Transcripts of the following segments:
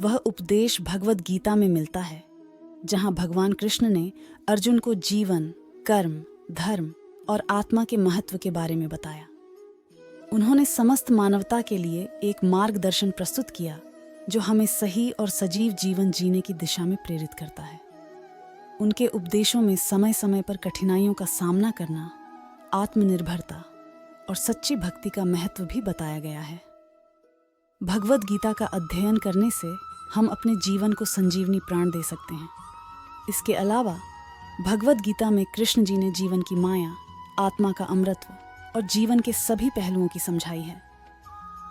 वह उपदेश भगवद गीता में मिलता है, जहां भगवान कृष्ण ने अर्जुन को जीवन, कर्म, धर्म और आत्मा के महत्व के बारे में बताया। उन्होंने समस्त मानवता के लिए एक मार्गदर्शन प्रस्तुत किया जो हमें सही और सजीव जीवन जीने की दिशा में प्रेरित करता है। उनके उपदेशों में समय समय पर कठिनाइयों का सामना करना, आत्मनिर्भरता और सच्ची भक्ति का महत्व भी बताया गया है। भगवद गीता का अध्ययन करने से हम अपने जीवन को संजीवनी प्राण दे सकते हैं। इसके अलावा भगवद गीता में कृष्ण जी ने जीवन की माया, आत्मा का अमृतत्व और जीवन के सभी पहलुओं की समझाई है।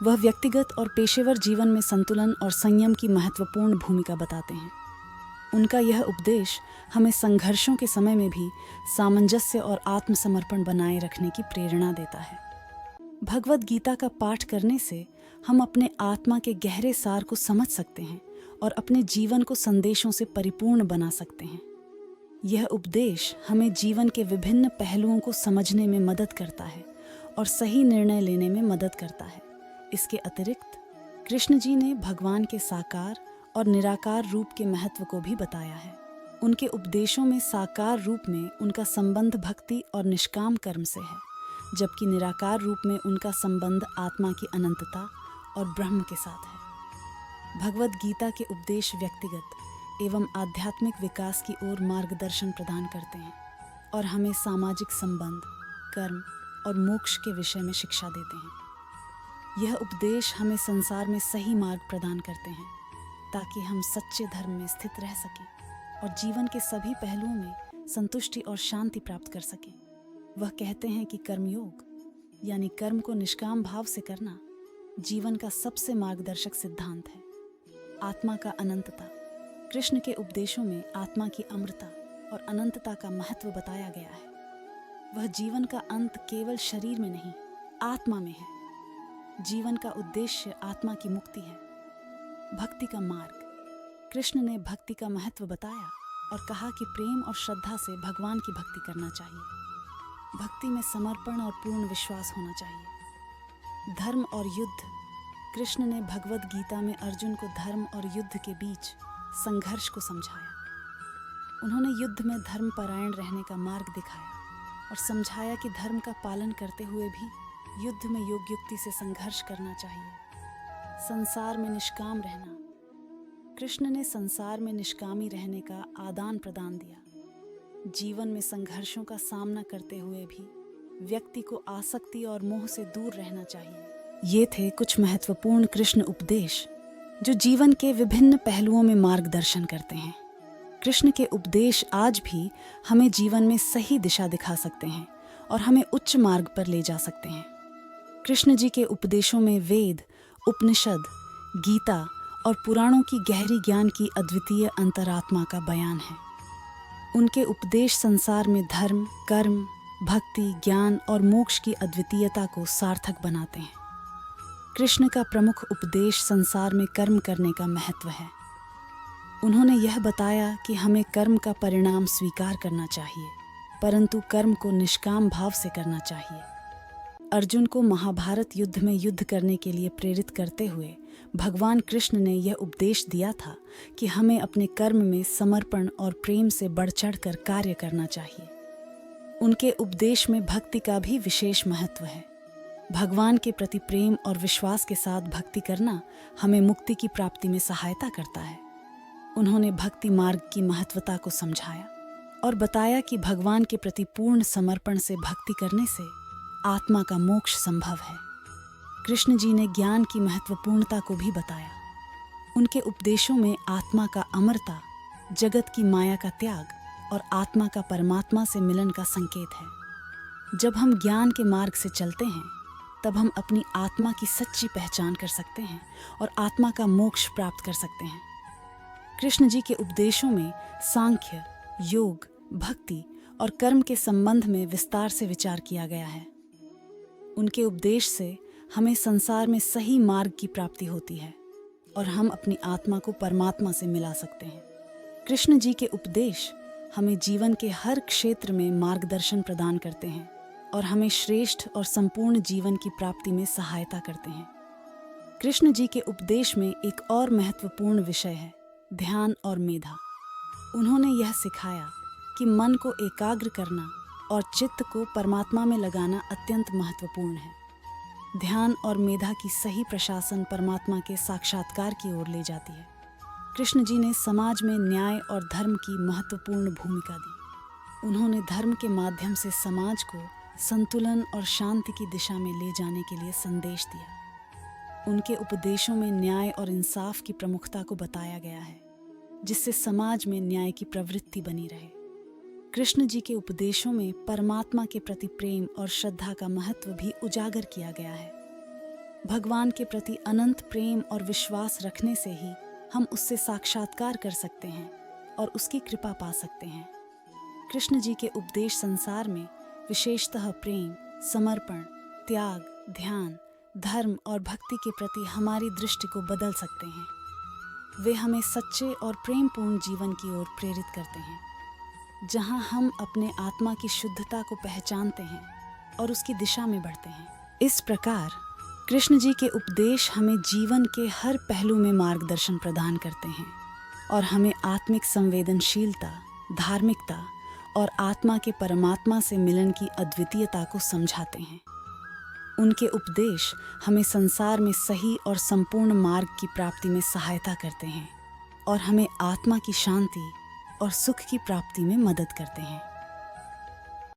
वह व्यक्तिगत और पेशेवर जीवन में संतुलन और संयम की महत्वपूर्ण भूमिका बताते हैं। उनका यह उपदेश हमें संघर्षों के समय में भी सामंजस्य और आत्मसमर्पण बनाए रखने की प्रेरणा देता है। भगवद गीता का पाठ करने से हम अपने आत्मा के गहरे सार को समझ सकते हैं और अपने जीवन को संदेशों से परिपूर्ण बना सकते हैं। यह उपदेश हमें जीवन के विभिन्न पहलुओं को समझने में मदद करता है और सही निर्णय लेने में मदद करता है। इसके अतिरिक्त कृष्ण जी ने भगवान के साकार और निराकार रूप के महत्व को भी बताया है। उनके उपदेशों में साकार रूप में उनका संबंध भक्ति और निष्काम कर्म से है, जबकि निराकार रूप में उनका संबंध आत्मा की अनंतता और ब्रह्म के साथ है। भगवद गीता के उपदेश व्यक्तिगत एवं आध्यात्मिक विकास की ओर मार्गदर्शन प्रदान करते हैं और हमें सामाजिक संबंध, कर्म और मोक्ष के विषय में शिक्षा देते हैं। यह उपदेश हमें संसार में सही मार्ग प्रदान करते हैं ताकि हम सच्चे धर्म में स्थित रह सकें और जीवन के सभी पहलुओं में संतुष्टि और शांति प्राप्त कर सकें। वह कहते हैं कि कर्मयोग यानी कर्म को निष्काम भाव से करना जीवन का सबसे मार्गदर्शक सिद्धांत है। आत्मा का अनंतता। कृष्ण के उपदेशों में आत्मा की अमरता और अनंतता का महत्व बताया गया है। वह जीवन का अंत केवल शरीर में नहीं, आत्मा में है। जीवन का उद्देश्य आत्मा की मुक्ति है। भक्ति का मार्ग। कृष्ण ने भक्ति का महत्व बताया और कहा कि प्रेम और श्रद्धा से भगवान की भक्ति करना चाहिए। भक्ति में समर्पण और पूर्ण विश्वास होना चाहिए। धर्म और युद्ध। कृष्ण ने भगवद गीता में अर्जुन को धर्म और युद्ध के बीच संघर्ष को समझाया। उन्होंने युद्ध में धर्मपरायण रहने का मार्ग दिखाया और समझाया कि धर्म का पालन करते हुए भी युद्ध में योग्य युक्ति से संघर्ष करना चाहिए। संसार में निष्काम रहना। कृष्ण ने संसार में निष्कामी रहने का आदान प्रदान दिया। जीवन में संघर्षों का सामना करते हुए भी व्यक्ति को आसक्ति और मोह से दूर रहना चाहिए। ये थे कुछ महत्वपूर्ण कृष्ण उपदेश जो जीवन के विभिन्न पहलुओं में मार्गदर्शन करते हैं। कृष्ण के उपदेश आज भी हमें जीवन में सही दिशा दिखा सकते हैं और हमें उच्च मार्ग पर ले जा सकते हैं। कृष्ण जी के उपदेशों में वेद, उपनिषद, गीता और पुराणों की गहरी ज्ञान की अद्वितीय अंतरात्मा का बयान है। उनके उपदेश संसार में धर्म, कर्म, भक्ति, ज्ञान और मोक्ष की अद्वितीयता को सार्थक बनाते हैं। कृष्ण का प्रमुख उपदेश संसार में कर्म करने का महत्व है। उन्होंने यह बताया कि हमें कर्म का परिणाम स्वीकार करना चाहिए, परंतु कर्म को निष्काम भाव से करना चाहिए। अर्जुन को महाभारत युद्ध में युद्ध करने के लिए प्रेरित करते हुए भगवान कृष्ण ने यह उपदेश दिया था कि हमें अपने कर्म में समर्पण और प्रेम से बढ़ चढ़कर कार्य करना चाहिए। उनके उपदेश में भक्ति का भी विशेष महत्व है। भगवान के प्रति प्रेम और विश्वास के साथ भक्ति करना हमें मुक्ति की प्राप्ति में सहायता करता है। उन्होंने भक्ति मार्ग की महत्वता को समझाया और बताया कि भगवान के प्रति पूर्ण समर्पण से भक्ति करने से आत्मा का मोक्ष संभव है। कृष्ण जी ने ज्ञान की महत्वपूर्णता को भी बताया। उनके उपदेशों में आत्मा का अमरता, जगत की माया का त्याग और आत्मा का परमात्मा से मिलन का संकेत है। जब हम ज्ञान के मार्ग से चलते हैं तब हम अपनी आत्मा की सच्ची पहचान कर सकते हैं और आत्मा का मोक्ष प्राप्त कर सकते हैं। कृष्ण जी के उपदेशों में सांख्य, योग, भक्ति और कर्म के संबंध में विस्तार से विचार किया गया है। उनके उपदेश से हमें संसार में सही मार्ग की प्राप्ति होती है और हम अपनी आत्मा को परमात्मा से मिला सकते हैं। कृष्ण जी के उपदेश हमें जीवन के हर क्षेत्र में मार्गदर्शन प्रदान करते हैं और हमें श्रेष्ठ और संपूर्ण जीवन की प्राप्ति में सहायता करते हैं। कृष्ण जी के उपदेश में एक और महत्वपूर्ण विषय है ध्यान और मेधा। उन्होंने यह सिखाया कि मन को एकाग्र करना और चित्त को परमात्मा में लगाना अत्यंत महत्वपूर्ण है। ध्यान और मेधा की सही प्रशासन परमात्मा के साक्षात्कार की ओर ले जाती है। कृष्ण जी ने समाज में न्याय और धर्म की महत्वपूर्ण भूमिका दी। उन्होंने धर्म के माध्यम से समाज को संतुलन और शांति की दिशा में ले जाने के लिए संदेश दिया। उनके उपदेशों में न्याय और इंसाफ की प्रमुखता को बताया गया है, जिससे समाज में न्याय की प्रवृत्ति बनी रहे। कृष्ण जी के उपदेशों में परमात्मा के प्रति प्रेम और श्रद्धा का महत्व भी उजागर किया गया है। भगवान के प्रति अनंत प्रेम और विश्वास रखने से ही हम उससे साक्षात्कार कर सकते हैं और उसकी कृपा पा सकते हैं। कृष्ण जी के उपदेश संसार में विशेषतः प्रेम, समर्पण, त्याग, ध्यान, धर्म और भक्ति के प्रति हमारी दृष्टि को बदल सकते हैं। वे हमें सच्चे और प्रेमपूर्ण जीवन की ओर प्रेरित करते हैं, जहां हम अपने आत्मा की शुद्धता को पहचानते हैं और उसकी दिशा में बढ़ते हैं। इस प्रकार कृष्ण जी के उपदेश हमें जीवन के हर पहलू में मार्गदर्शन प्रदान करते हैं और हमें आत्मिक संवेदनशीलता, धार्मिकता और आत्मा के परमात्मा से मिलन की अद्वितीयता को समझाते हैं। उनके उपदेश हमें संसार में सही और संपूर्ण मार्ग की प्राप्ति में सहायता करते हैं और हमें आत्मा की शांति और सुख की प्राप्ति में मदद करते हैं।